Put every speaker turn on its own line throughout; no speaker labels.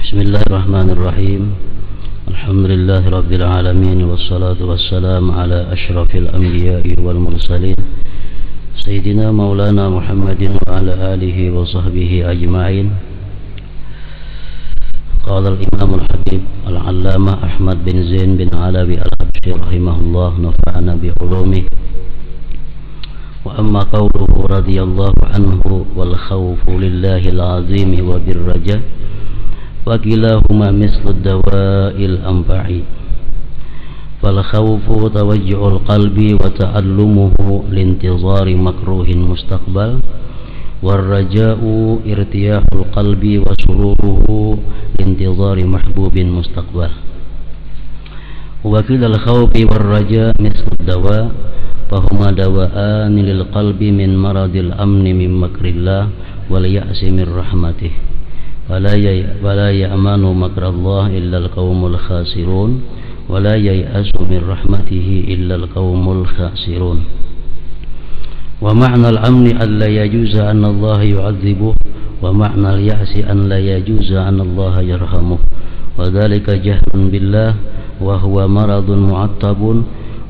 Bismillahirrahmanirrahim. Alhamdulillahirabbil alamin wassalatu wassalamu ala asyrafil anbiya'i wal mursalin sayyidina maulana Muhammadin wa ala alihi wa sahbihi ajma'in. Qala al-imam al-habib al-allamah Ahmad bin Zain bin Alawi al-Habsyi rahimahullah nafa'ana bi ulumihi. Wa amma qawluhu radhiyallahu anhu wal khawfu lillahi al-azim wa birraja wa kilahuma mislu dawa'il anfa'i fal khawfu tawajju'ul qalbi wa ta'allumuhu lintizari makruhin mustaqbal war raja'u irtiyahul qalbi wa sururuhu lintizari mahbubin mustaqbal wa kilal khawfi war raja' mislu dawa' fahuma dawa'an lil qalbi min maradil amni min makrillah wal ya'si min rahmatih wala ya'manu makrallah illa al-qaumul khasirun wala ya'asu min rahmatihi illa al-qaumul khasirun. Wa ma'na al-amni an la yajuza an Allah yu'adzibuh wa ma'na al-ya'si an la yajuza an Allah yarhamuh wa dhalika jahlun billah wa huwa maradun mu'attabun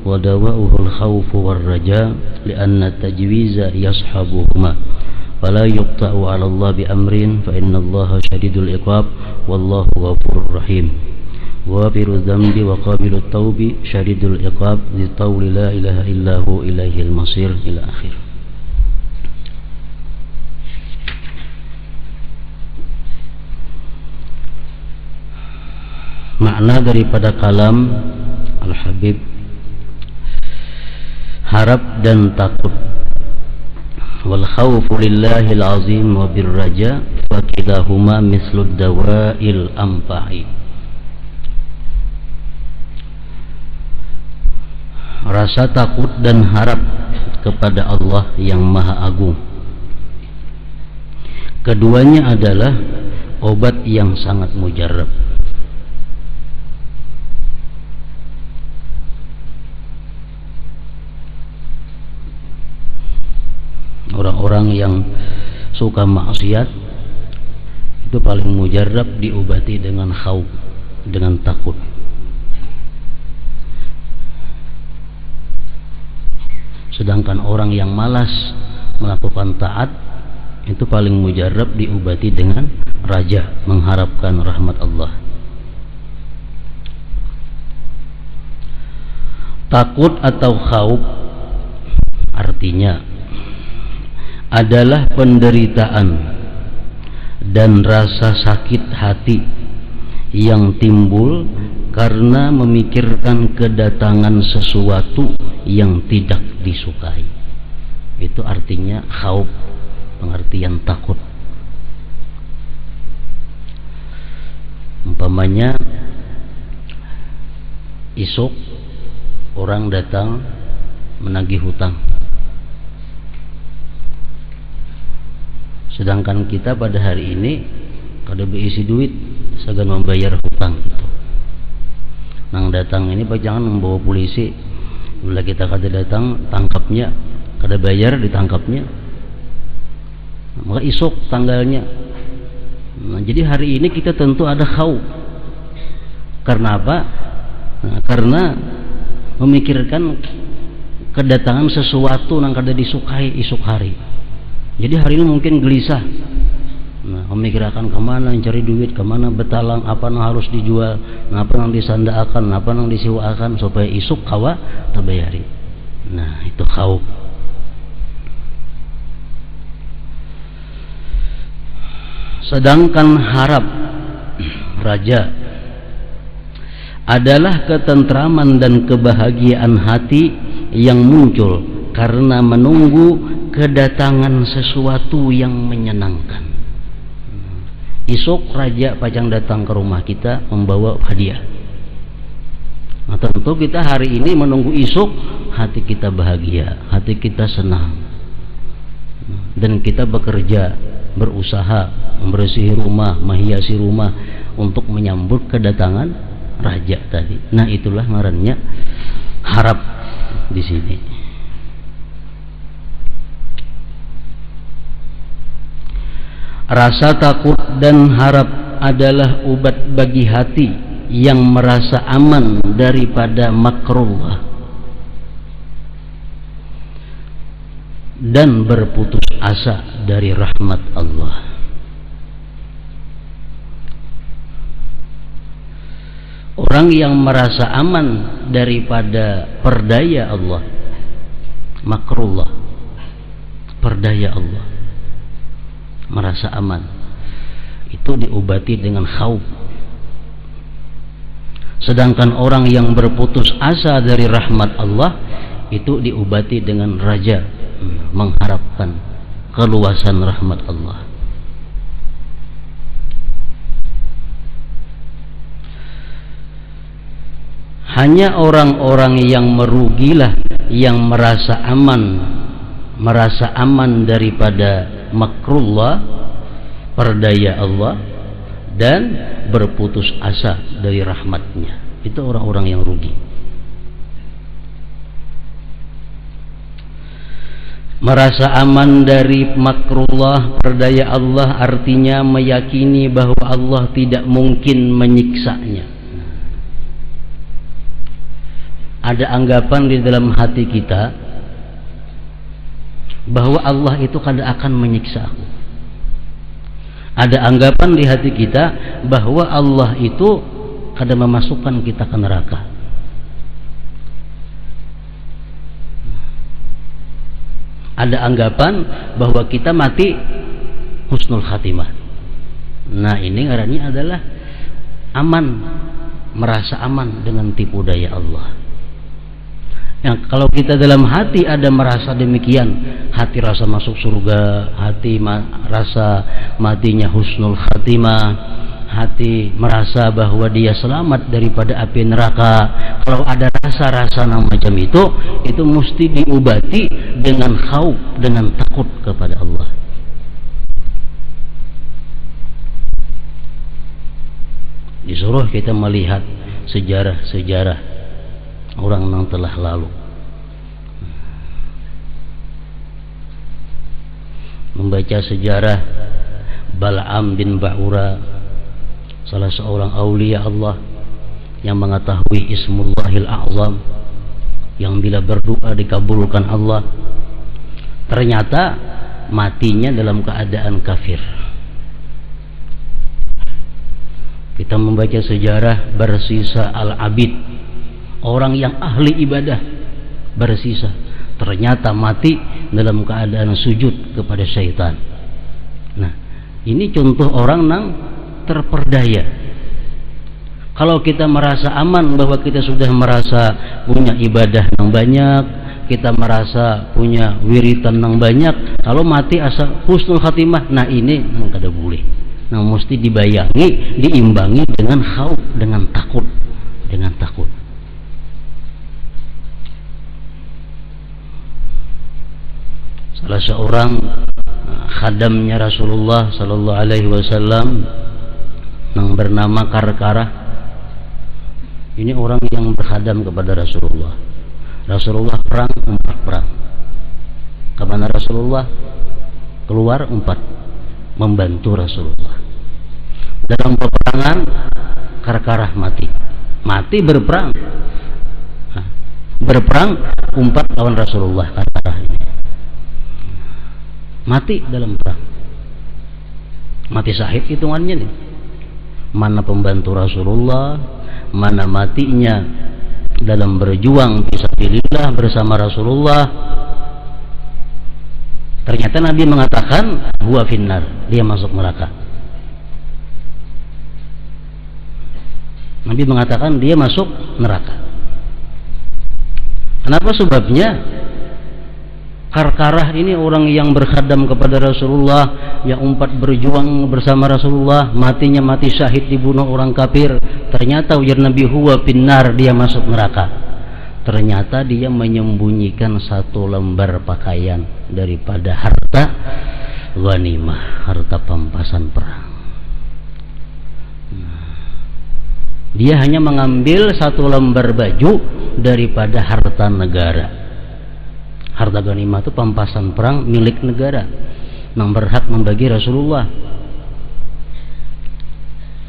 wa dawa'uhu al-khawfu war-raja' li'anna at-tajwiza yashabuhuma fala yuqta'u 'ala Allah bi amrin fa inna Allah syadidul iqab wallahu ghafurur rahim ghafiru dzambi wa qabilut taubi syadidul iqab li tawli la ilaha illahu ilaihil masir ila akhir. Makna daripada kalam Al-Habib harap dan takut. Wal khawfu lillahil azim wa birraja wa kilahuma mislu dawa'il anfa'i. Rasa takut dan harap kepada Allah yang Maha Agung, keduanya adalah obat yang sangat mujarab. Orang-orang yang suka maksiat itu paling mujarab diobati dengan khauf, dengan takut. Sedangkan orang yang malas melakukan taat itu paling mujarab diobati dengan raja, mengharapkan rahmat Allah. Takut atau khauf artinya adalah penderitaan dan rasa sakit hati yang timbul karena memikirkan kedatangan sesuatu yang tidak disukai. Itu artinya khauf, pengertian takut. Umpamanya esok orang datang menagih hutang, sedangkan kita pada hari ini kada berisi duit segan membayar hutang itu. Nang datang ini jangan membawa polisi, bila kita kada datang tangkapnya, kada bayar ditangkapnya, maka isok tanggalnya. Nah, jadi hari ini kita tentu ada khauf. Karena apa? Nah, karena memikirkan kedatangan sesuatu yang kada disukai isok hari. Jadi hari ini mungkin gelisah, nah, memikirkan kemana mencari duit, kemana betalang, apa yang harus dijual, apa yang disandaakan, apa yang disiwakan supaya isuk kawa terbayari. Nah, itu khauf. Sedangkan harap, raja, adalah ketentraman dan kebahagiaan hati yang muncul karena menunggu kedatangan sesuatu yang menyenangkan. Esok raja pajang datang ke rumah kita membawa hadiah. Nah, tentu kita hari ini menunggu esok, hati kita bahagia, hati kita senang, dan kita bekerja, berusaha membersih rumah, menghiasi rumah untuk menyambut kedatangan raja tadi. Nah, itulah ngarannya harap di sini. Rasa takut dan harap adalah obat bagi hati yang merasa aman daripada makrullah dan berputus asa dari rahmat Allah. Orang yang merasa aman daripada perdaya Allah, makrullah, perdaya Allah, merasa aman, itu diobati dengan khauf. Sedangkan orang yang berputus asa dari rahmat Allah itu diobati dengan raja, mengharapkan keluasan rahmat Allah. Hanya orang-orang yang merugilah yang merasa aman daripada makrullah, perdaya Allah, dan berputus asa dari rahmatnya. Itu orang-orang yang rugi. Merasa aman dari makrullah, perdaya Allah, artinya meyakini bahwa Allah tidak mungkin menyiksanya. Ada anggapan di dalam hati kita bahwa Allah itu kada akan menyiksa aku. Ada anggapan di hati kita bahwa Allah itu kada memasukkan kita ke neraka. Ada anggapan bahwa kita mati husnul khatimah. Nah, ini ngarannya adalah aman, merasa aman dengan tipu daya Allah. Yang kalau kita dalam hati ada merasa demikian, hati rasa masuk surga, hati rasa matinya husnul khatimah, hati merasa bahwa dia selamat daripada api neraka. Kalau ada rasa-rasa macam itu mesti diobati dengan khauf, dengan takut kepada Allah. Disuruh kita melihat sejarah-sejarah orang yang telah lalu, membaca sejarah Bal'am bin Ba'ura, salah seorang aulia Allah yang mengetahui Ismullahil A'zam, yang bila berdoa dikabulkan Allah, ternyata matinya dalam keadaan kafir. Kita membaca sejarah Barsisa Al-Abid, orang yang ahli ibadah, bersisa, ternyata mati dalam keadaan sujud kepada syaitan. Nah, ini contoh orang yang terperdaya. Kalau kita merasa aman bahwa kita sudah merasa punya ibadah yang banyak, kita merasa punya wiritan yang banyak, kalau mati asa husnul khatimah, nah ini kada boleh. Nah, mesti dibayangi, diimbangi dengan khauf, dengan takut, dengan takut. Salah seorang khadamnya Rasulullah sallallahu alaihi wasallam yang bernama Karkarah, ini orang yang berkhadam kepada Rasulullah. Rasulullah perang, 4 perang. Kemana Rasulullah? Keluar 4, membantu Rasulullah. Dalam peperangan Karkarah mati berperang. Berperang 4 lawan Rasulullah. Karkarah ini mati dalam perang, mati syahid hitungannya nih. Mana pembantu Rasulullah, mana matinya dalam berjuang fisabilillah bersama Rasulullah. Ternyata Nabi mengatakan huwa finnar, dia masuk neraka. Nabi mengatakan dia masuk neraka. Kenapa sebabnya? Karkarah ini orang yang berkhadam kepada Rasulullah, yang 4 berjuang bersama Rasulullah, matinya mati syahid, dibunuh orang kafir. Ternyata ujar Nabi huwa finnar, dia masuk neraka. Ternyata dia menyembunyikan 1 lembar pakaian daripada harta ghanimah, harta pampasan perang. Dia hanya mengambil 1 lembar baju daripada harta negara. Harta ghanimah itu pampasan perang milik negara yang berhak membagi Rasulullah.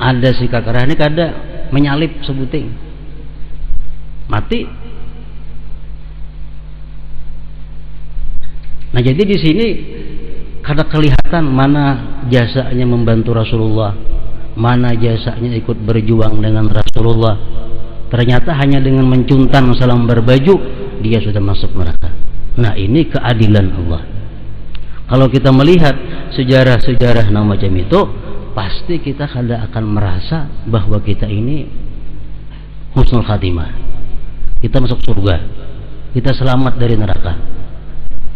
Ada si kakarah ini kada menyalip sebuting mati. Nah jadi di sini kada kelihatan mana jasanya membantu Rasulullah, mana jasanya ikut berjuang dengan Rasulullah. Ternyata hanya dengan mencuntan salam berbaju dia sudah masuk neraka. Nah ini keadilan Allah. Kalau kita melihat sejarah-sejarah yang macam itu, pasti kita kada akan merasa bahwa kita ini husnul khatimah, kita masuk surga, kita selamat dari neraka.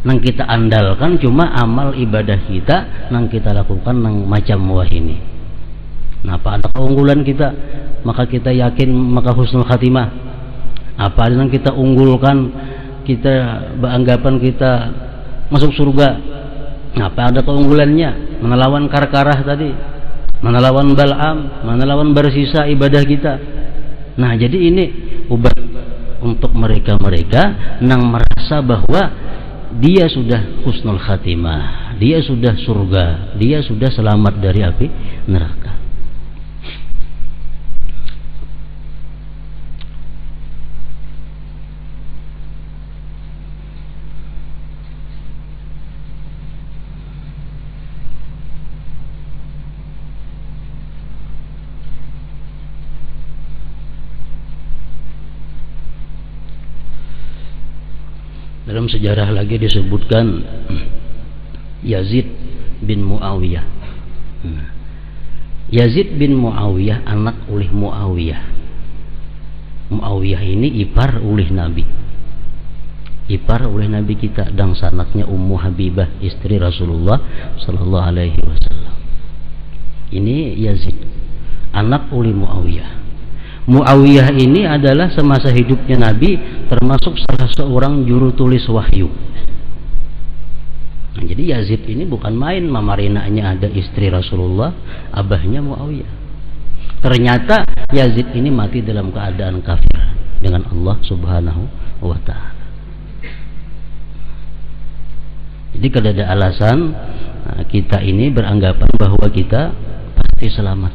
Nang kita andalkan cuma amal ibadah kita, nang kita lakukan nang macam wah ini. Apa ada keunggulan kita, maka kita yakin maka husnul khatimah. Apa yang kita unggulkan, kita beranggapan kita masuk surga. Apa ada keunggulannya? Menelawan Karkarah tadi, menelawan Bal'am, menelawan bersisa ibadah kita. Nah jadi ini obat untuk mereka-mereka yang merasa bahwa dia sudah husnul khatimah, dia sudah surga, dia sudah selamat dari api neraka. Dalam sejarah lagi disebutkan Yazid bin Muawiyah. Yazid bin Muawiyah anak oleh Muawiyah. Muawiyah ini ipar oleh Nabi. Ipar oleh Nabi kita dan sanaknya Ummu Habibah istri Rasulullah sallallahu alaihi wasallam. Ini Yazid anak oleh Muawiyah. Muawiyah ini adalah semasa hidupnya Nabi termasuk salah seorang juru tulis wahyu. Nah, jadi Yazid ini bukan main, mamarinanya ada istri Rasulullah, abahnya Muawiyah. Ternyata Yazid ini mati dalam keadaan kafir dengan Allah Subhanahu wa ta'ala. Jadi kada ada alasan kita ini beranggapan bahwa kita pasti selamat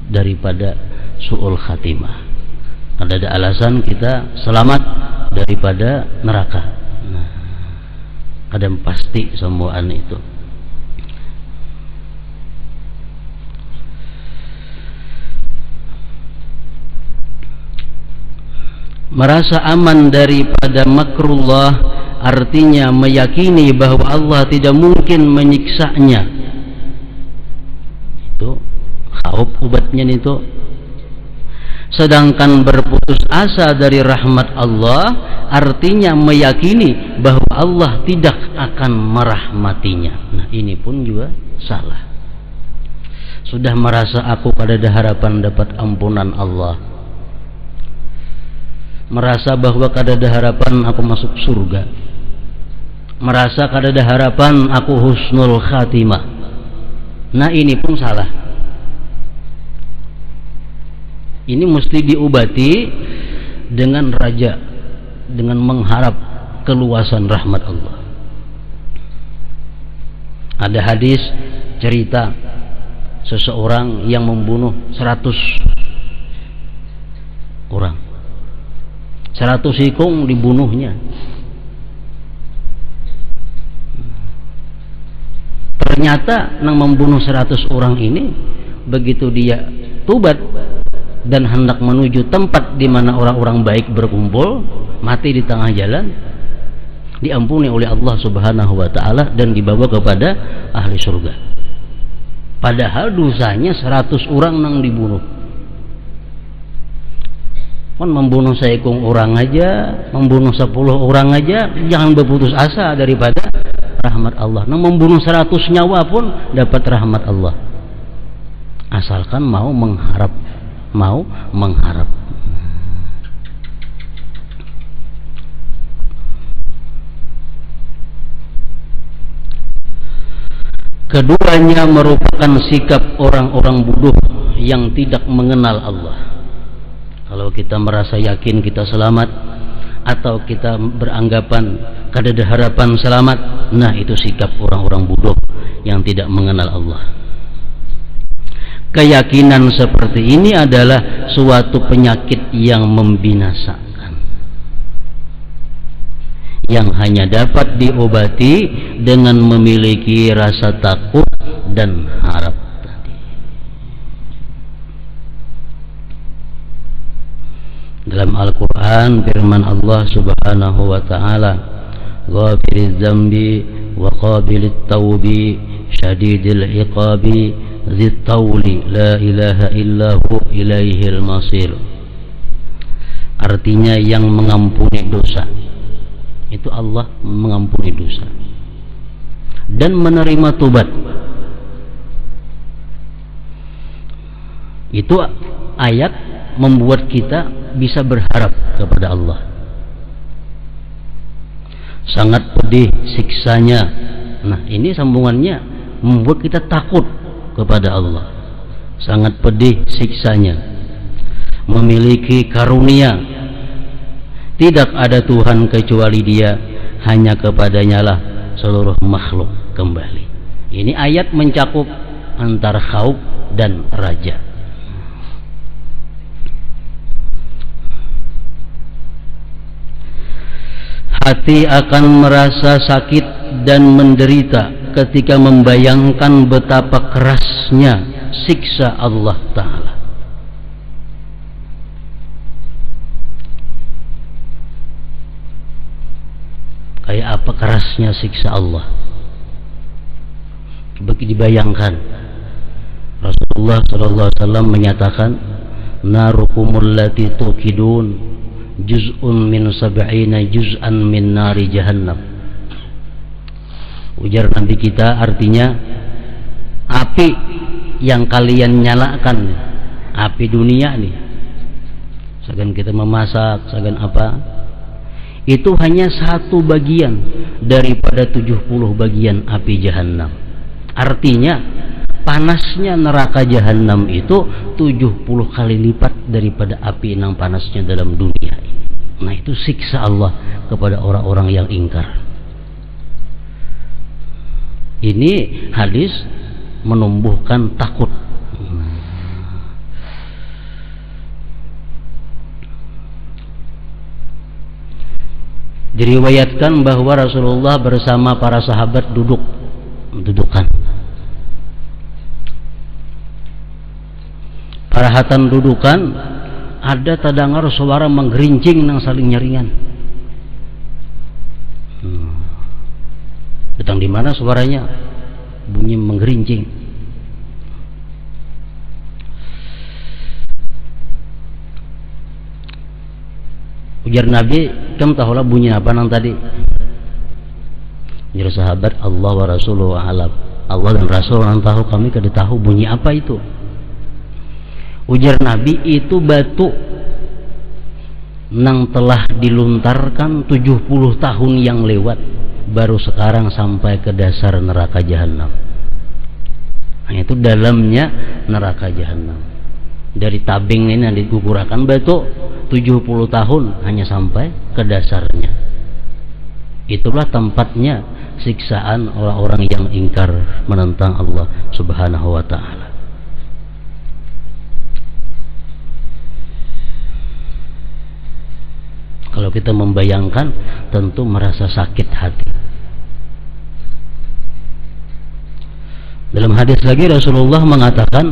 daripada su'ul khatimah. Kada ada alasan kita selamat daripada neraka. Nah, kada pasti semuaan itu. Merasa aman daripada makrullah artinya meyakini bahwa Allah tidak mungkin menyiksanya. Itu khauf ubatnya itu. Sedangkan berputus asa dari rahmat Allah artinya meyakini bahwa Allah tidak akan merahmatinya. Nah ini pun juga salah. Sudah merasa aku kada ada harapan dapat ampunan Allah, merasa bahwa kada ada harapan aku masuk surga, merasa kada ada harapan aku husnul khatimah. Nah ini pun salah. Ini mesti diobati dengan raja, dengan mengharap keluasan rahmat Allah. Ada hadis cerita seseorang yang membunuh 100 orang. 100 ikung dibunuhnya. Ternyata yang membunuh 100 orang ini begitu dia tobat dan hendak menuju tempat di mana orang-orang baik berkumpul, mati di tengah jalan, diampuni oleh Allah Subhanahu wa ta'ala dan dibawa kepada ahli surga. Padahal dosanya 100 orang yang dibunuh. Kan membunuh seekong orang aja, membunuh 10 orang aja, jangan berputus asa daripada rahmat Allah. Nah, membunuh 100 nyawa pun dapat rahmat Allah, asalkan mau mengharap. Keduanya merupakan sikap orang-orang bodoh yang tidak mengenal Allah. Kalau kita merasa yakin kita selamat, atau kita beranggapan kada ada harapan selamat, nah itu sikap orang-orang bodoh yang tidak mengenal Allah. keyakinan seperti ini adalah suatu penyakit yang membinasakan, yang hanya dapat diobati dengan memiliki rasa takut dan harap tadi. Dalam Al-Quran firman Allah subhanahu wa ta'ala, ghafiriz zambi wa qabilit tawbi syadidil iqabi zit tawli la ilaha illahu ilaihil masir. Artinya yang mengampuni dosa, itu Allah mengampuni dosa dan menerima tobat. Itu ayat membuat kita bisa berharap kepada Allah. Sangat pedih siksanya. Nah, ini sambungannya membuat kita takut kepada Allah. Sangat pedih siksanya. Memiliki karunia, tidak ada Tuhan kecuali Dia, hanya kepadanya lah seluruh makhluk kembali. Ini ayat mencakup antara khauf dan raja. Hati akan merasa sakit dan menderita ketika membayangkan betapa kerasnya siksa Allah Ta'ala. Kayak apa kerasnya siksa Allah? Bagi dibayangkan, Rasulullah SAW menyatakan, narukumul lati tuqidun juz'un min sab'ina juz'an min nari jahannam. Ujar Nabi kita, artinya api yang kalian nyalakan, api dunia nih, seakan kita memasak, seakan apa, itu hanya satu bagian daripada 70 bagian api jahannam. Artinya panasnya neraka jahanam itu 70 kali lipat daripada api yang panasnya dalam dunia ini. Nah, itu siksa Allah kepada orang-orang yang ingkar. Ini hadis menumbuhkan takut. Diriwayatkan bahwa Rasulullah bersama para sahabat dudukan. Parahatan dudukan, ada tadangar suara menggerincing nang saling nyaringan. Datang di mana suaranya? Bunyi menggerincing. Ujar Nabi, kamu tahulah bunyi apa nang tadi? Ujar sahabat, Allah wa Rasuluhu a'lam. Allah dan Rasul yang tahu, kami kada tahu bunyi apa itu. Ujar Nabi, itu batu nang telah diluntarkan 70 tahun yang lewat, baru sekarang sampai ke dasar neraka jahanam. Nah, itu dalamnya neraka jahanam. Dari tabing ini yang digugurakan batu 70 tahun hanya sampai ke dasarnya. Itulah tempatnya siksaan orang-orang yang ingkar menentang Allah Subhanahu wa ta'ala. Kalau kita membayangkan, tentu merasa sakit hati. Dalam hadis lagi Rasulullah mengatakan,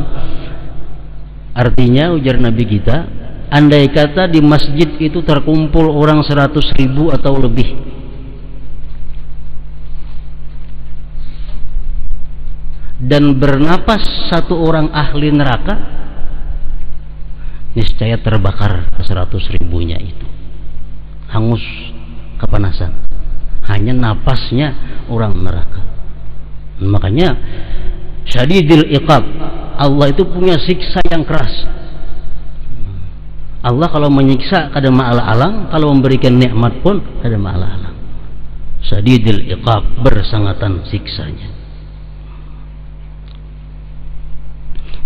artinya ujar Nabi kita, andai kata di masjid itu terkumpul orang 100.000 atau lebih, dan bernapas satu orang ahli neraka, niscaya terbakar ke 100.000-nya itu, hangus kepanasan, hanya napasnya orang neraka. Makanya syadidil iqab, Allah itu punya siksa yang keras. Allah kalau menyiksa kada ma'al-alang, kalau memberikan nikmat pun kada ma'al-alang. Syadidil iqab, bersangatan siksanya.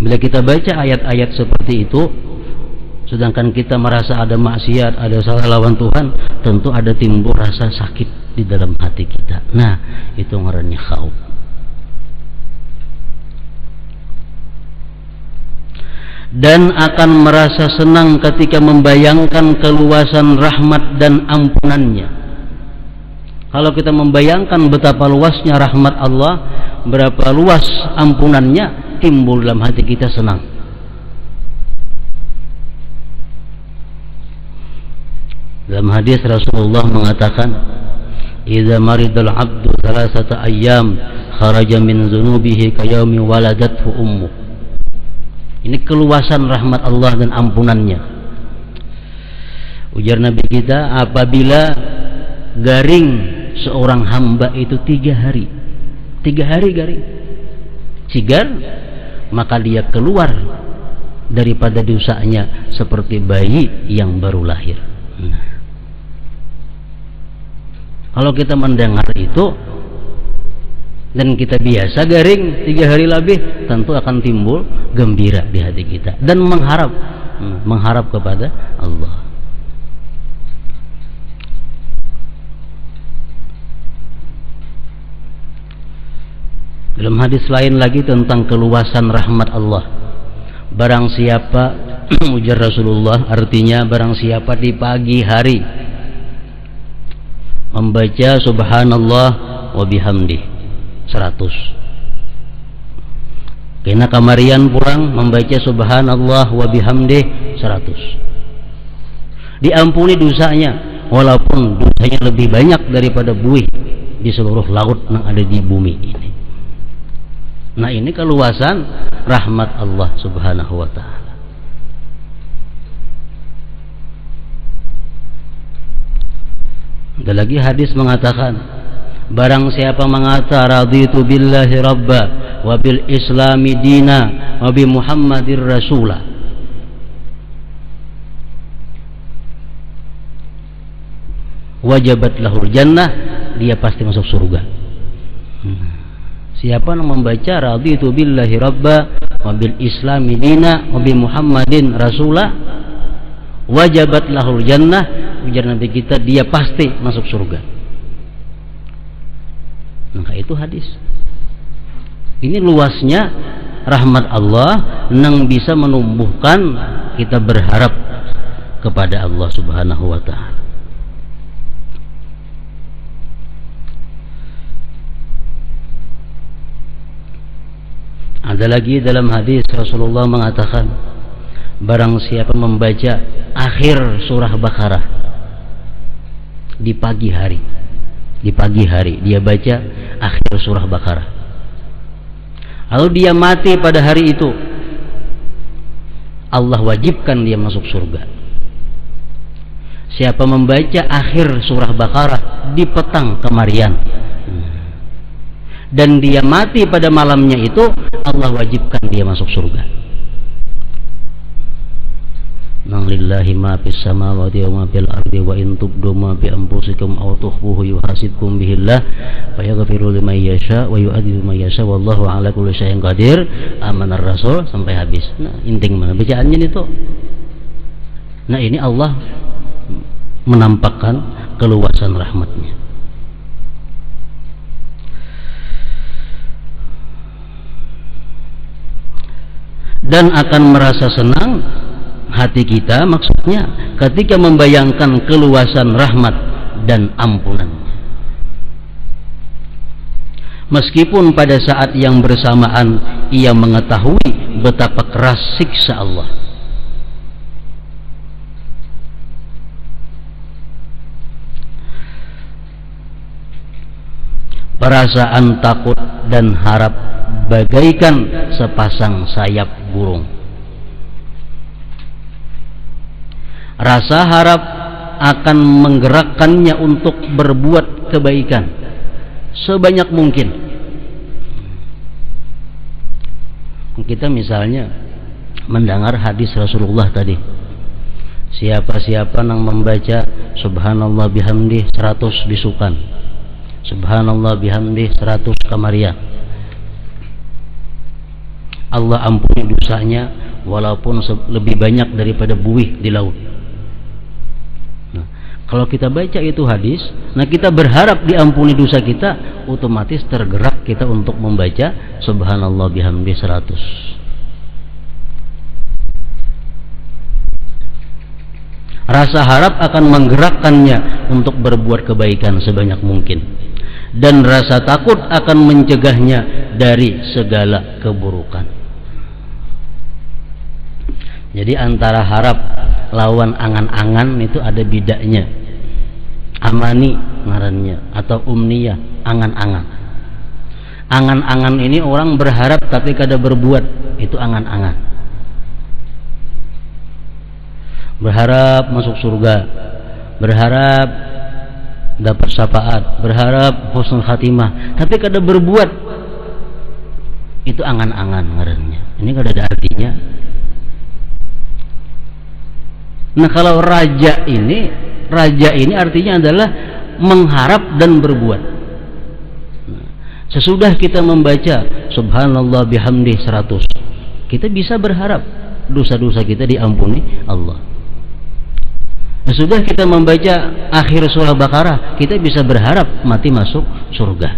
Bila kita baca ayat-ayat seperti itu, sedangkan kita merasa ada maksiat, ada salah lawan Tuhan, tentu ada timbul rasa sakit di dalam hati kita. Nah, itu ngarannya khauf. dan akan merasa senang ketika membayangkan keluasan rahmat dan ampunannya. Kalau kita membayangkan betapa luasnya rahmat Allah, berapa luas ampunannya, timbul dalam hati kita senang. Dalam hadis Rasulullah mengatakan, "Idza maridal 'abdu thalathata ayyam kharaja min dzunubihi kayaumi waladathu ummu." Ini keluasan rahmat Allah dan ampunannya. Ujar Nabi kita, apabila garing seorang hamba itu 3 hari, 3 hari garing, cigar, maka dia keluar daripada dosanya seperti bayi yang baru lahir. Kalau kita mendengar itu dan kita biasa garing 3 hari lebih, tentu akan timbul gembira di hati kita dan mengharap kepada Allah. Dalam hadis lain lagi tentang keluasan rahmat Allah, barang siapa ujar Rasulullah, artinya barang siapa di pagi hari membaca subhanallah wa bihamdih 100, kena kamarian pulang membaca subhanallah wa bihamdih 100, diampuni dosanya walaupun dosanya lebih banyak daripada buih di seluruh laut yang ada di bumi ini. Nah, ini keluasan rahmat Allah subhanahu wa ta'ala. Ada lagi hadis mengatakan, barang siapa mengata raditu billahi rabba wa bil islami dina wa bi muhammadir rasula, wajabat lahul jannah, dia pasti masuk surga. Siapa yang membaca raditu billahi rabba wa bil islami dina wa bi muhammadin rasula, wajabat lahul jannah, ujar Nabi kita, dia pasti masuk surga. Maka itu hadis. Ini luasnya rahmat Allah yang bisa menumbuhkan kita berharap kepada Allah subhanahu wa ta'ala. Ada lagi dalam hadis Rasulullah mengatakan, barang siapa membaca akhir surah Baqarah di pagi hari dia baca akhir surah Baqarah, lalu dia mati pada hari itu, Allah wajibkan dia masuk surga. Siapa membaca akhir surah Baqarah di petang kemarian dan dia mati pada malamnya itu, Allah wajibkan dia masuk surga. Nang lillahi ma fis samawati wa ma fil ardi wa in tubdu ma bi anfusikum aw tukhfuhu yuhasibkum bihillah fa yaghfiru liman yasha wa yu'adhibu man yasha wallahu ala kulli syai'in qadir. Amanar Rasul sampai habis. Nah, inting mana bacaannya itu. Nah, ini Allah menampakkan keluasan rahmatnya. Dan akan merasa senang hati kita, maksudnya ketika membayangkan keluasan rahmat dan ampunannya, meskipun pada saat yang bersamaan ia mengetahui betapa keras siksa Allah. Perasaan takut dan harap bagaikan sepasang sayap burung. Rasa harap akan menggerakkannya untuk berbuat kebaikan sebanyak mungkin. Kita misalnya mendengar hadis Rasulullah tadi, siapa-siapa yang membaca subhanallah bihamdih 100 bisukan, subhanallah bihamdih 100 kamarian, Allah ampuni dosanya walaupun lebih banyak daripada buih di laut. Nah, kalau kita baca itu hadis, nah kita berharap diampuni dosa kita, otomatis tergerak kita untuk membaca subhanallah bihamdi 100. Rasa harap akan menggerakkannya untuk berbuat kebaikan sebanyak mungkin, dan rasa takut akan mencegahnya dari segala keburukan. Jadi antara harap lawan angan-angan itu ada bedanya. Amani ngarannya atau umniyah, angan-angan. Angan-angan ini orang berharap tapi kada berbuat, itu angan-angan. Berharap masuk surga, berharap dapat syafaat, berharap husnul khatimah, tapi kada berbuat, itu angan-angan ngarannya. Ini kada ada artinya. Nah, kalau raja ini artinya adalah mengharap dan berbuat. Sesudah kita membaca subhanallah bihamdi 100, kita bisa berharap dosa-dosa kita diampuni Allah. Sesudah kita membaca akhir surah Baqarah, kita bisa berharap mati masuk surga.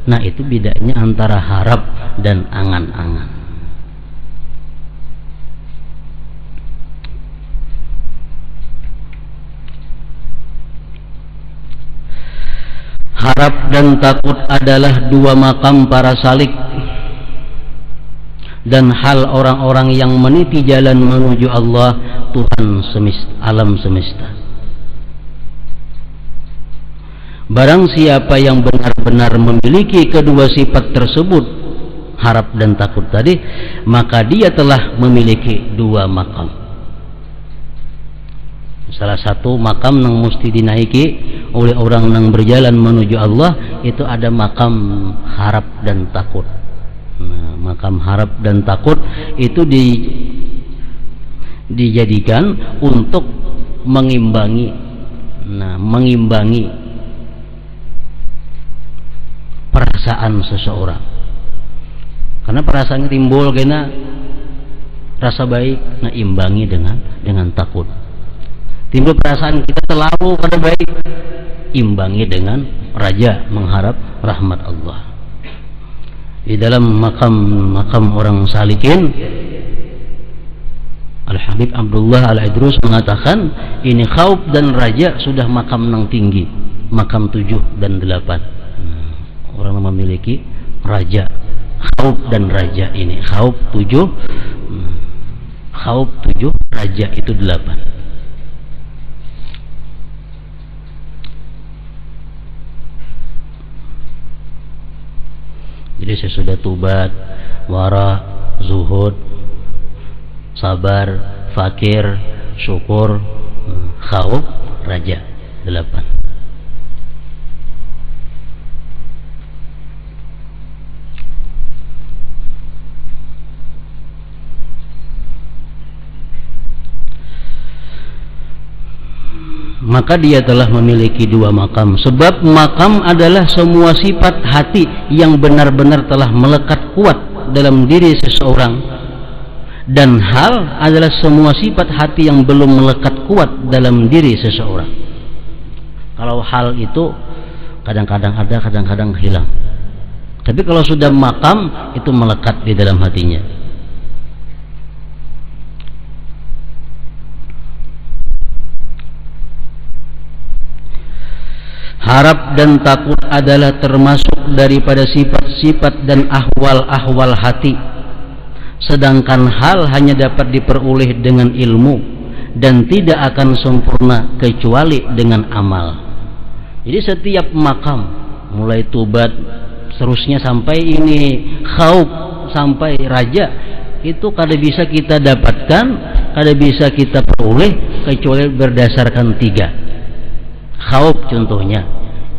Nah, itu bedanya antara harap dan angan-angan. Harap dan takut adalah dua makam para salik dan hal orang-orang yang meniti jalan menuju Allah, Tuhan alam semesta. Barang siapa yang benar-benar memiliki kedua sifat tersebut, harap dan takut tadi, maka dia telah memiliki dua makam. Salah satu makam yang mesti dinaiki oleh orang yang berjalan menuju Allah, itu ada makam harap dan takut. Nah, makam harap dan takut itu dijadikan untuk mengimbangi perasaan seseorang. Karena perasaan timbul karena rasa baik, nah imbangi dengan takut. Timbul perasaan kita terlalu pada baik, imbangi dengan raja, mengharap rahmat Allah. Di dalam makam orang salikin, Al-Habib Abdullah Al-Idrus mengatakan, ini khauf dan raja sudah makam yang tinggi, makam 7 dan 8. Orang yang memiliki raja, khauf dan raja ini, khauf 7, raja itu 8. Jadi sesudah tubat, wara, zuhud, sabar, fakir, syukur, khauf, raja 8. Maka dia telah memiliki dua makam. Sebab makam adalah semua sifat hati yang benar-benar telah melekat kuat dalam diri seseorang, dan hal adalah semua sifat hati yang belum melekat kuat dalam diri seseorang. Kalau hal itu kadang-kadang ada, kadang-kadang hilang. Tapi kalau sudah makam, itu melekat di dalam hatinya. Harap dan takut adalah termasuk daripada sifat-sifat dan ahwal-ahwal hati. Sedangkan hal hanya dapat diperoleh dengan ilmu dan tidak akan sempurna kecuali dengan amal. Jadi setiap makam, mulai tubat seterusnya sampai ini khauf sampai raja, itu kada bisa kita dapatkan, kada bisa kita peroleh kecuali berdasarkan 3. Khauf contohnya,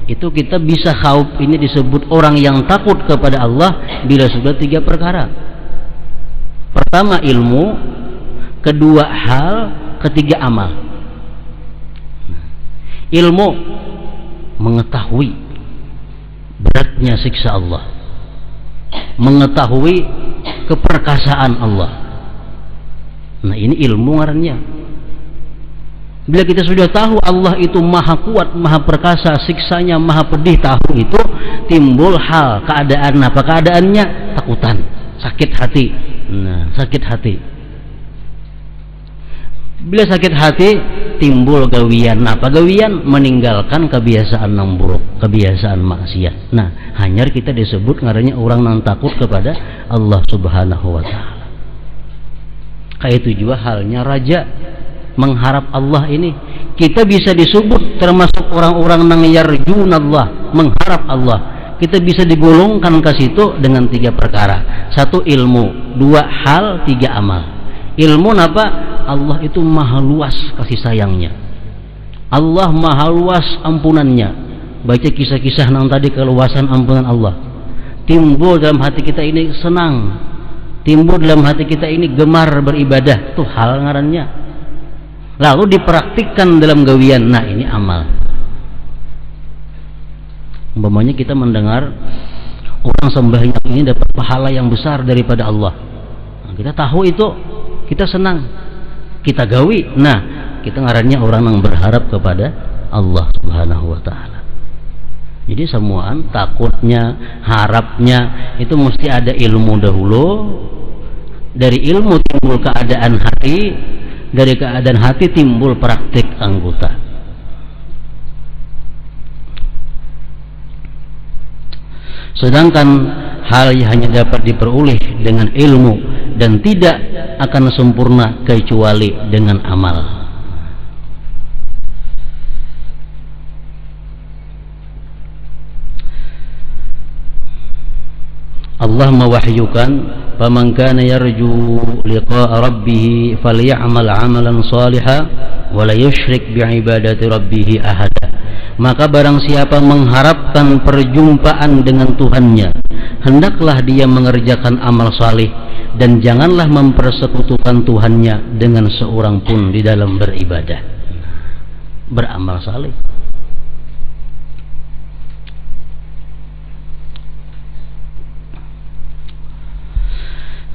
itu kita bisa khauf ini disebut orang yang takut kepada Allah bila sudah 3 perkara. Pertama ilmu, kedua hal, ketiga amal. Ilmu, mengetahui beratnya siksa Allah, mengetahui keperkasaan Allah. Nah, ini ilmu ngarannya. Bila kita sudah tahu Allah itu maha kuat, maha perkasa, siksanya maha pedih, tahu itu, timbul hal, keadaan apa keadaannya? Takutan, sakit hati. Nah, sakit hati. Bila sakit hati timbul gawian. Apa gawian? Meninggalkan kebiasaan yang buruk, kebiasaan maksiat. Nah, hanyar kita disebut ngarannya orang yang takut kepada Allah Subhanahu wa taala. Kayak itu juga halnya raja mengharap Allah ini. Kita bisa disebut termasuk orang-orang yang yarjunallah, mengharap Allah. Kita bisa digolongkan ke situ dengan 3 perkara. 1 ilmu, 2 hal, 3 amal. Ilmu apa? Allah itu maha luas kasih sayangnya. Allah maha luas ampunannya. Baca kisah-kisah nang tadi keluasan ampunan Allah. Timbul dalam hati kita ini senang. Timbul dalam hati kita ini gemar beribadah. Itu hal ngarannya. Lalu dipraktikkan dalam gawian. Nah, ini amal. Umpamanya kita mendengar orang sembahyang ini dapat pahala yang besar daripada Allah. Nah, kita tahu itu, kita senang, kita gawi. Nah, kita ngarannya orang yang berharap kepada Allah Subhanahu wa taala. Jadi semuaan takutnya, harapnya itu mesti ada ilmu dahulu. Dari ilmu timbul keadaan hati, dari keadaan hati timbul praktik anggota. Sedangkan hal yang hanya dapat diperoleh dengan ilmu dan tidak akan sempurna kecuali dengan amal. Allah mewahyukan, "Faman kana yarju liqa'a rabbih falyamal 'amalan shalihan wa la yusyrik bi'ibadati rabbih ahada." Maka barang siapa mengharapkan perjumpaan dengan Tuhannya, hendaklah dia mengerjakan amal salih dan janganlah mempersekutukan Tuhannya dengan seorang pun di dalam beribadah. Beramal salih.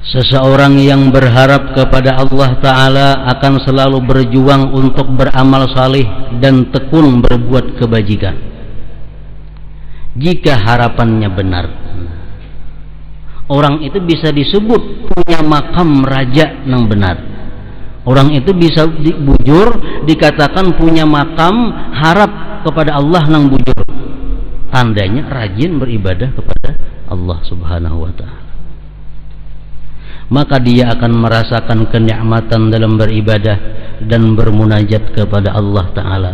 Seseorang yang berharap kepada Allah Ta'ala akan selalu berjuang untuk beramal salih dan tekun berbuat kebajikan. Jika harapannya benar, orang itu bisa disebut punya makam raja yang benar. Orang itu bisa bujur dikatakan punya makam harap kepada Allah yang bujur. Tandanya rajin beribadah kepada Allah Subhanahu wa Ta'ala. Maka dia akan merasakan kenikmatan dalam beribadah dan bermunajat kepada Allah Ta'ala.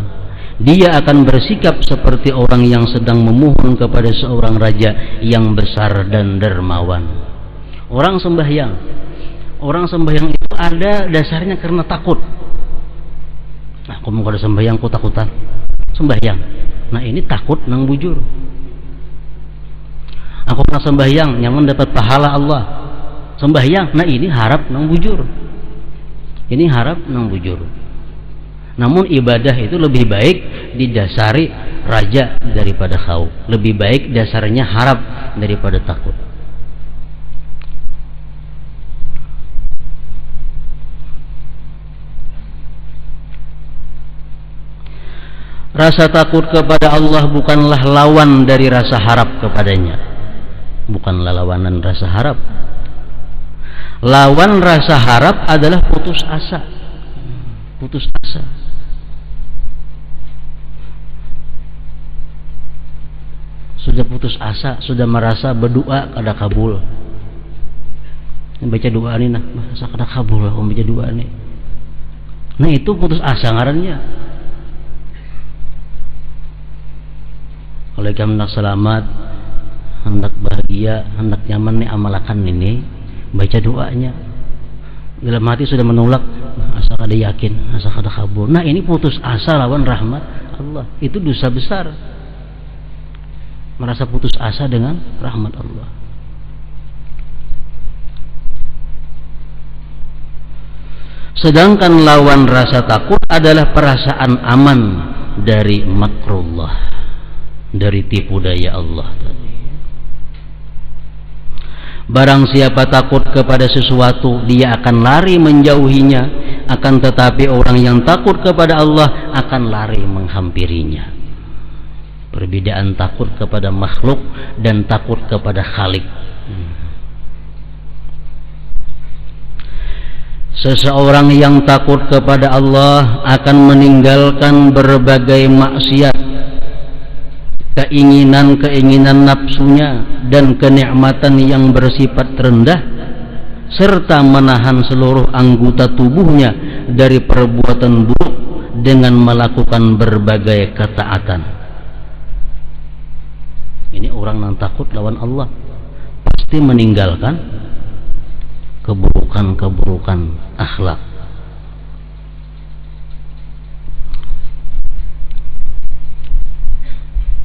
Dia akan bersikap seperti orang yang sedang memohon kepada seorang raja yang besar dan dermawan. Orang sembahyang itu ada dasarnya karena takut. Nah, kamu kalau sembahyang ku takutan sembahyang. Nah, ini takut nang bujur. Aku pernah sembahyang yang mendapat pahala Allah. Sembahyang, nah ini harap nang bujur. Ini harap nang bujur. Namun ibadah itu lebih baik didasari raja daripada khauf. Lebih baik dasarnya harap daripada takut. Rasa takut kepada Allah bukanlah lawan dari rasa harap kepadanya. Bukanlah lawanan rasa harap. Lawan rasa harap adalah putus asa. Putus asa. Sudah putus asa, sudah merasa berdoa kada kabul. Baca doa ini nah, masa kada kabul aku baca doa ini. Nah, itu putus asa ngarannya. Kalau kamu hendak selamat, hendak bahagia, hendak nyaman nih amalakan ini. Baca doanya dalam hati sudah menolak, asa kada yakin, asa kada kabul. Nah, ini putus asa lawan rahmat Allah. Itu dosa besar. Merasa putus asa dengan rahmat Allah. Sedangkan lawan rasa takut adalah perasaan aman dari makrullah, dari tipu daya Allah tadi. Barang siapa takut kepada sesuatu, dia akan lari menjauhinya. Akan tetapi orang yang takut kepada Allah akan lari menghampirinya. Perbedaan takut kepada makhluk dan takut kepada Khalik. Seseorang yang takut kepada Allah akan meninggalkan berbagai maksiat, keinginan-keinginan nafsunya dan kenikmatan yang bersifat rendah, serta menahan seluruh anggota tubuhnya dari perbuatan buruk dengan melakukan berbagai ketaatan. Ini orang yang takut lawan Allah pasti meninggalkan keburukan-keburukan akhlak.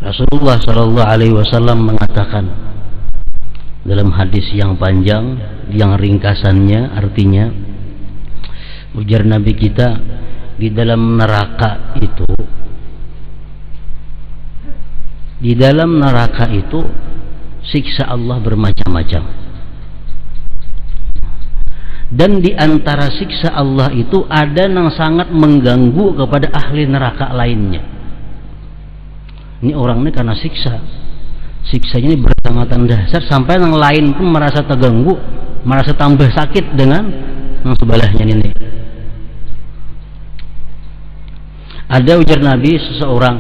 Rasulullah Shallallahu Alaihi Wasallam mengatakan dalam hadis yang panjang, yang ringkasannya artinya, ujar Nabi kita, di dalam neraka itu siksa Allah bermacam-macam, dan di antara siksa Allah itu ada yang sangat mengganggu kepada ahli neraka lainnya. Ini orang ini karena siksanya ini bersangat dahsyat sampai yang lain pun merasa terganggu, merasa tambah sakit dengan yang sebelahnya ini. Ada ujar Nabi, seseorang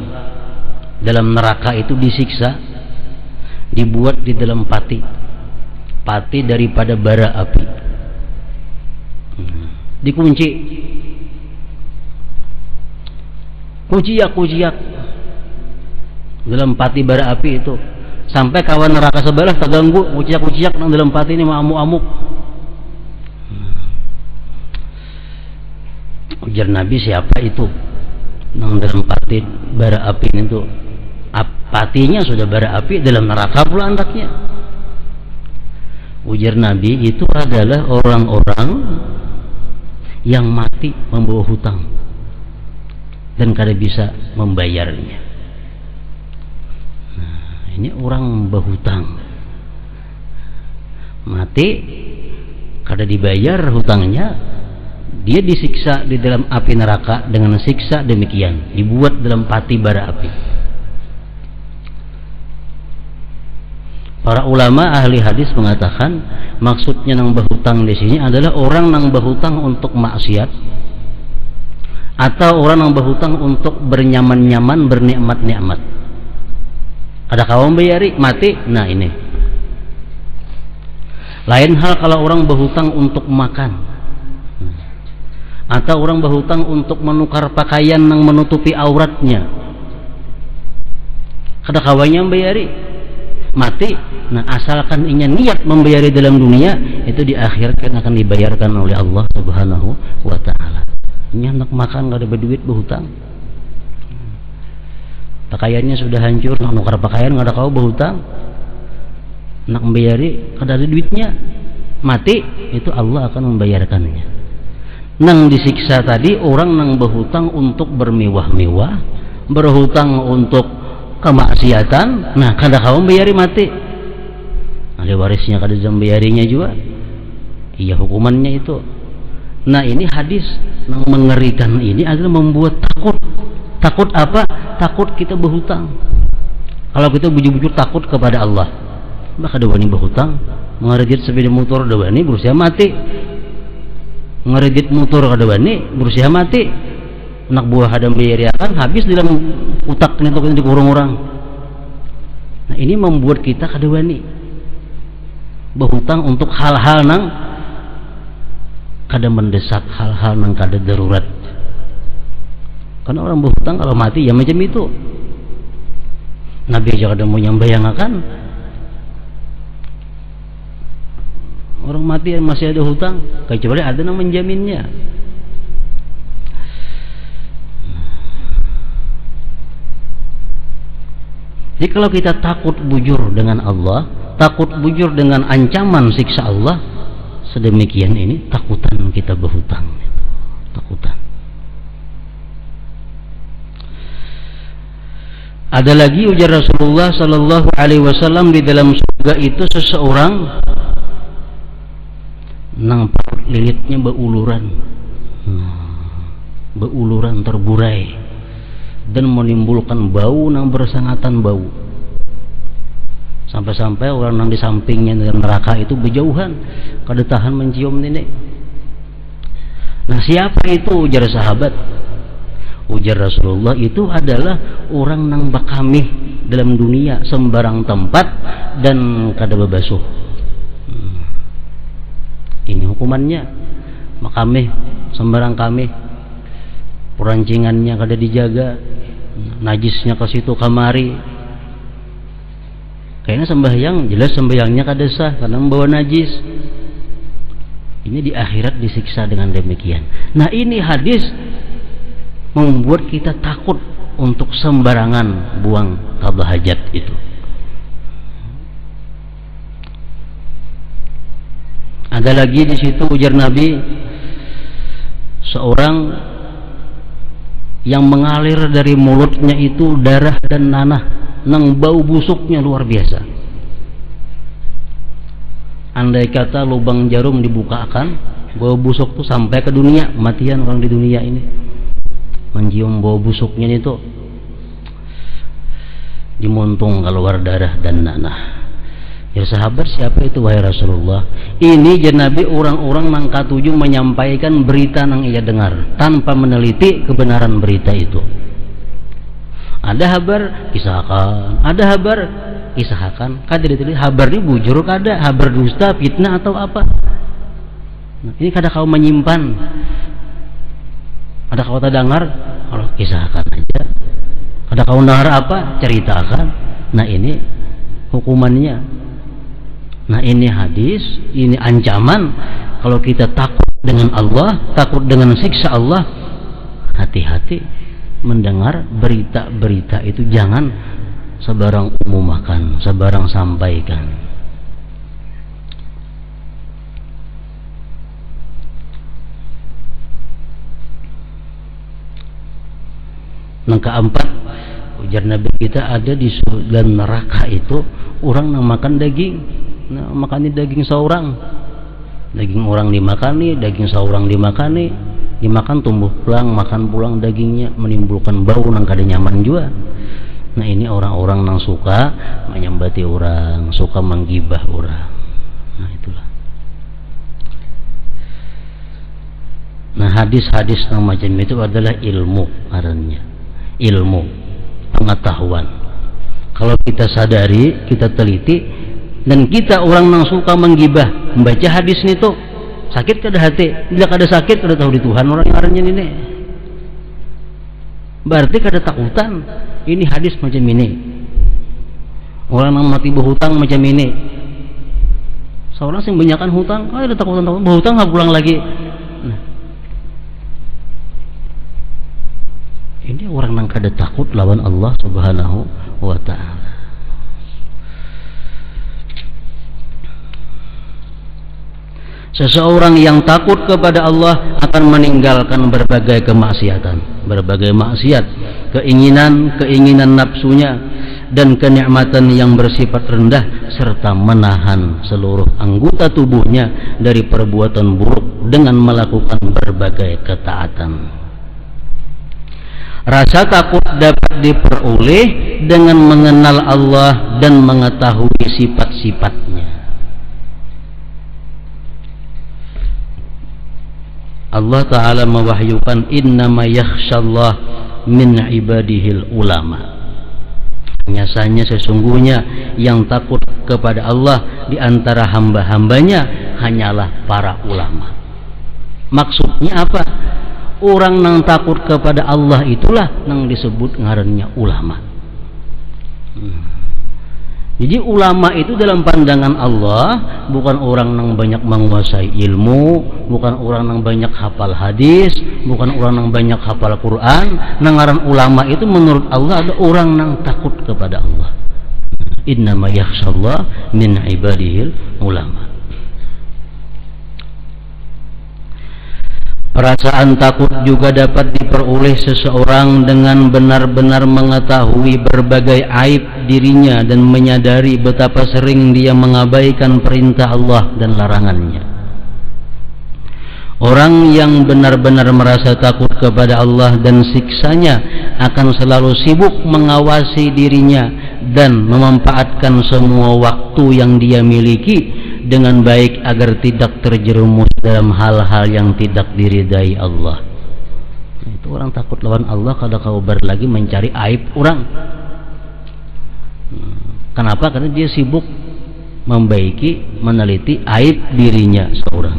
dalam neraka itu disiksa, dibuat di dalam pati daripada bara api, dikunci, kuciak dalam pati bara api itu, sampai kawan neraka sebelah terganggu, kuciak nang dalam pati ini amuk-amuk. Ujar Nabi, siapa itu nang dalam pati bara api itu? Patinya sudah bara api, dalam neraka pula antaknya. Ujar Nabi, itu adalah orang-orang yang mati membawa hutang dan kada bisa membayarnya. Ini orang berhutang, mati kada dibayar hutangnya, dia disiksa di dalam api neraka dengan siksa demikian, dibuat dalam pati bara api. Para ulama ahli hadis mengatakan maksudnya nang berhutang di sini adalah orang nang berhutang untuk maksiat, atau orang nang berhutang untuk bernyaman-nyaman, bernikmat-nikmat. Ada kawan bayari mati, nah ini. Lain hal kalau orang berhutang untuk makan, atau orang berhutang untuk menukar pakaian yang menutupi auratnya. Ada kawannya bayari mati, nah asalkan inya niat membayari dalam dunia, itu di akhir akan dibayarkan oleh Allah Subhanahu wa Ta'ala. Inya nak makan gak ada berduit berhutang, pakaiannya sudah hancur, nak nukar pakaian nggak ada kau berhutang, nak membayari kada ada duitnya, mati, itu Allah akan membayarkannya. Nang disiksa tadi orang nang berhutang untuk bermewah-mewah, berhutang untuk kemaksiatan, nah kada kau membayari mati, ada warisnya kada bisa membayarinya juga, iya hukumannya itu. Nah ini hadis yang mengerikan ini adalah membuat takut. Takut apa? Takut kita berhutang. Kalau kita bujur-bujur takut kepada Allah, maka ada wani berhutang, mengeredit sepeda motor ada wani berusia mati, mengeredit motor ada wani berusia mati, anak buah ada bayariakan habis dalam utak itu dikurung orang. Nah ini membuat kita kada wani berhutang untuk hal-hal nang kada mendesak, hal-hal nang kada darurat. Karena orang berhutang kalau mati ya macam itu. Nabi aja kada mau nyambayangkan orang mati yang masih ada hutang, kecuali ada yang menjaminnya. Jadi kalau kita takut bujur dengan Allah, takut bujur dengan ancaman siksa Allah, sedemikian ini takutan kita berhutang, takutan. Ada lagi ujar Rasulullah Sallallahu Alaihi Wasallam, di dalam surga itu seseorang nang lilitnya beuluran terburai dan menimbulkan bau nang bersangatan bau, sampai-sampai orang nang di sampingnya dalam neraka itu berjauhan kada tahan mencium ini. Nah, siapa itu? Ujar sahabat. Ujar Rasulullah, itu adalah orang nang bakamih dalam dunia sembarang tempat dan kada babasuh. Ini hukumannya. Makamih sembarang kamih, perancingannya kada dijaga, najisnya ke situ kamari. Kayaknya sembahyang, jelas sembahyangnya kada sah karena membawa najis. Ini di akhirat disiksa dengan demikian. Nah, ini hadis membuat kita takut untuk sembarangan buang qada hajat itu. Ada lagi di situ ujar Nabi, seorang yang mengalir dari mulutnya itu darah dan nanah, nang bau busuknya luar biasa. Andai kata lubang jarum dibukakan, bau busuk tuh sampai ke dunia, matian orang di dunia ini mencium bau busuknya itu, dimuntung keluar darah dan nanah. Ya sahabat, siapa itu wahai Rasulullah? Ini Nabi orang-orang nang katuju menyampaikan berita nang ia dengar tanpa meneliti kebenaran berita itu. Ada habar kisahkan, ada habar kisahkan, kada diteliti habar ini bujur kada, habar dusta, fitnah atau apa. Nah, ini kada kau menyimpan, ada kau tak dengar, kalau kisahkan aja. Ada kau dengar apa, ceritakan. Nah, ini hukumannya. Nah, ini hadis, ini ancaman. Kalau kita takut dengan Allah, takut dengan siksa Allah, hati-hati mendengar berita-berita itu, jangan sebarang umumkan, sebarang sampaikan. Yang keempat, ujar Nabi kita, ada di dalam neraka itu orang yang makan daging. Nah, makan daging seorang, daging orang dimakani, daging seorang dimakani, dimakan tumbuh pulang, makan pulang dagingnya, menimbulkan bau nang kada nyaman juga. Nah, ini orang-orang nang suka menyambati orang, suka menggibah orang. Nah, itulah. Nah, hadis-hadis nang macam itu adalah ilmu artinya, ilmu pengetahuan. Kalau kita sadari, kita teliti, dan kita orang yang suka menggibah, membaca hadis ini tuh sakit kada hati, bila kada sakit kada tahu di Tuhan orang yang aranya ini. Berarti kada takutan. Ini hadis macam ini. Orang yang mati berhutang macam ini. Seorang yang banyakkan hutang, kada takutan berhutang nggak pulang lagi. Nah, ini orang yang kada takut lawan Allah Subhanahu wa Ta'ala. Seseorang yang takut kepada Allah akan meninggalkan berbagai kemaksiatan, berbagai maksiat, keinginan nafsunya dan kenikmatan yang bersifat rendah, serta menahan seluruh anggota tubuhnya dari perbuatan buruk dengan melakukan berbagai ketaatan. Rasa takut dapat diperoleh dengan mengenal Allah dan mengetahui sifat-sifatnya. Allah Ta'ala mewahyukan, innama yakhshallah min ibadihil ulama. Nyasanya sesungguhnya yang takut kepada Allah di antara hamba-hambanya hanyalah para ulama. Maksudnya apa? Orang yang takut kepada Allah itulah yang disebut ngarannya ulama. Jadi ulama itu dalam pandangan Allah bukan orang yang banyak menguasai ilmu, bukan orang yang banyak hafal hadis, bukan orang yang banyak hafal Quran. Ngaran ulama itu menurut Allah ada orang yang takut kepada Allah. Innama yakhshallah min ibadihil ulama. Perasaan takut juga dapat diperoleh seseorang dengan benar-benar mengetahui berbagai aib dirinya dan menyadari betapa sering dia mengabaikan perintah Allah dan larangannya. Orang yang benar-benar merasa takut kepada Allah dan siksanya akan selalu sibuk mengawasi dirinya dan memanfaatkan semua waktu yang dia miliki dengan baik agar tidak terjerumus dalam hal-hal yang tidak diridai Allah. Itu orang takut lawan Allah kalau kabar lagi mencari aib orang. Kenapa? Karena dia sibuk membaiki, meneliti aib dirinya seorang.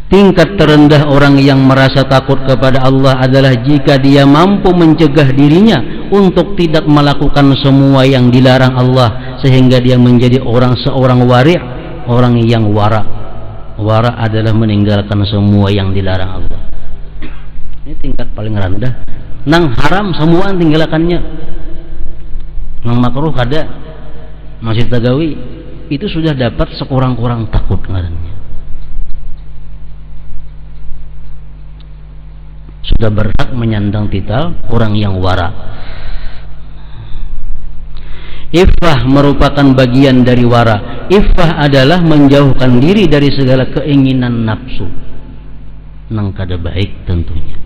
Tingkat terendah orang yang merasa takut kepada Allah adalah jika dia mampu mencegah dirinya untuk tidak melakukan semua yang dilarang Allah, sehingga dia menjadi seorang wari', orang yang wara. Wara adalah meninggalkan semua yang dilarang Allah. Ini tingkat paling rendah. Nang haram semua tinggalkannya. Nang makruh kada masih tagawi, itu sudah dapat sekurang-kurang takut ngarannya. Sudah berhak menyandang titel orang yang wara. Iffah merupakan bagian dari wara. Iffah adalah menjauhkan diri dari segala keinginan nafsu nang kada baik tentunya.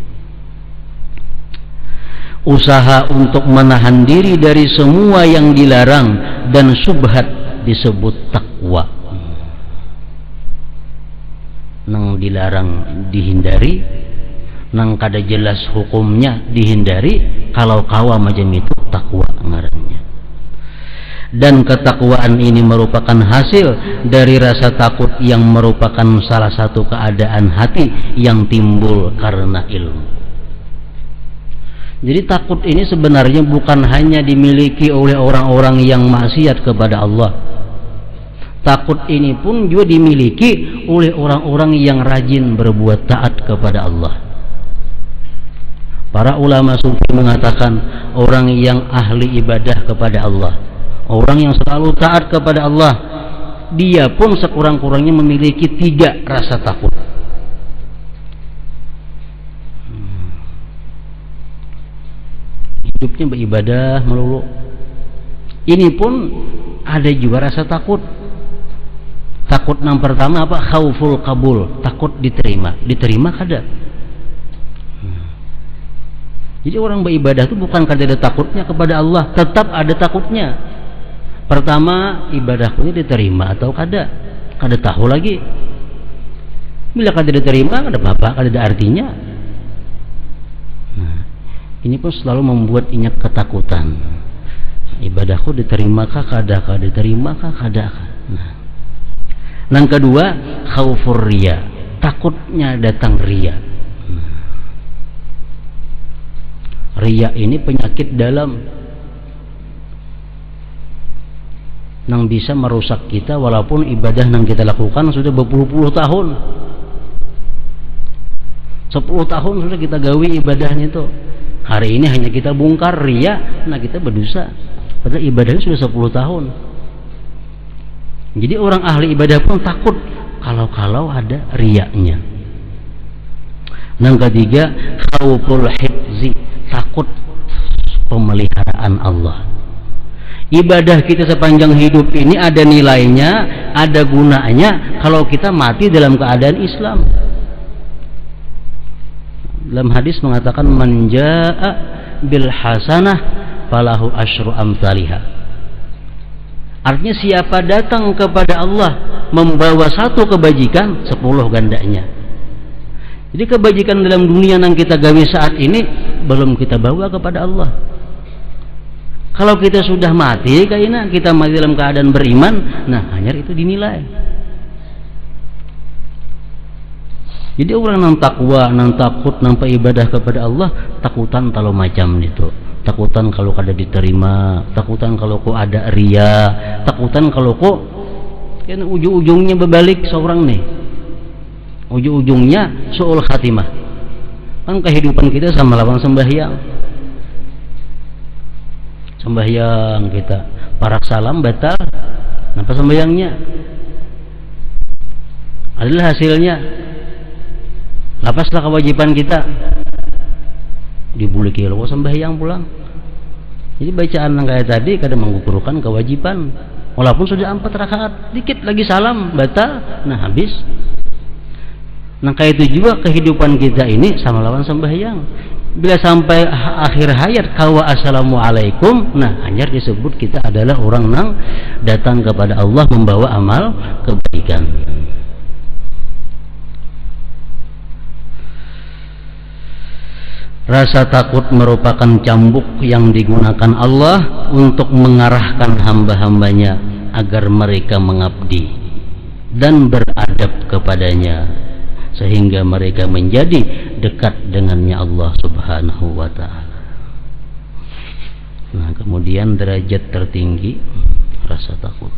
Usaha untuk menahan diri dari semua yang dilarang dan syubhat disebut takwa. Nang dilarang dihindari, nang kada jelas hukumnya dihindari, kalau kawa macam itu takwa ngarannya. Dan ketakwaan ini merupakan hasil dari rasa takut yang merupakan salah satu keadaan hati yang timbul karena ilmu. Jadi takut ini sebenarnya bukan hanya dimiliki oleh orang-orang yang maksiat kepada Allah. Takut ini pun juga dimiliki oleh orang-orang yang rajin berbuat taat kepada Allah. Para ulama sufi mengatakan orang yang ahli ibadah kepada Allah, orang yang selalu taat kepada Allah, dia pun sekurang-kurangnya memiliki 3 rasa takut. Hidupnya beribadah melulu, ini pun ada juga rasa takut. Takut yang pertama apa? Khauful qabul, takut diterima kada. Jadi orang beribadah itu bukan kada ada takutnya kepada Allah, tetap ada takutnya. Pertama, ibadahku ini diterima atau kada tahu lagi. Bila kada diterima, kada apa-apa, kada ada artinya. Nah, ini pun selalu membuat inyak ketakutan. Ibadahku diterimakah kada diterimakah kada. Nah, yang kedua, khaufur riya, takutnya datang riya. Riya ini penyakit dalam yang bisa merusak kita, walaupun ibadah yang kita lakukan sudah berpuluh-puluh tahun. 10 tahun sudah kita gawi ibadahnya itu. Hari ini hanya kita bongkar riya, nah kita berdosa. Padahal ibadahnya sudah 10 tahun. Jadi orang ahli ibadah pun takut kalau ada riyanya. Yang ketiga, khauful hifzi, takut pemeliharaan Allah. Ibadah kita sepanjang hidup ini ada nilainya, ada gunanya kalau kita mati dalam keadaan Islam. Dalam hadis mengatakan man jaa bil hasanah falahu asyru amsalihha. Artinya siapa datang kepada Allah membawa 1 kebajikan, 10 gandanya. Jadi kebajikan dalam dunia yang kita gawe saat ini belum kita bawa kepada Allah. Kalau kita sudah mati, kayaknya kita mati dalam keadaan beriman, nah hanya itu dinilai. Jadi orang yang takwa, yang takut, yang ibadah kepada Allah, takutan kalau macam itu. Takutan kalau kada diterima, takutan kalau kok ada ria, takutan kalau kok kan ujung-ujungnya berbalik seorang nih. Ujung-ujungnya su'ul khatimah. Kan kehidupan kita sama lawan sembahyang. Sembahyang kita parak salam batal, kenapa sembahyangnya? Adalah hasilnya lapaslah kewajiban kita, dibuli kilo sembahyang pulang. Jadi bacaan yang kayak tadi kadang menggugurkan kewajiban, walaupun sudah 4 rakaat, dikit lagi salam batal, nah habis. Nah kayak itu juga kehidupan kita ini sama lawan sembahyang. Bila sampai akhir hayat kawa assalamualaikum, nah hanya disebut kita adalah orang yang datang kepada Allah membawa amal kebaikan. Rasa takut merupakan cambuk yang digunakan Allah untuk mengarahkan hamba-hambanya agar mereka mengabdi dan beradab kepadanya, sehingga mereka menjadi dekat dengannya Allah Subhanahu wa ta'ala. Nah, kemudian derajat tertinggi rasa takut.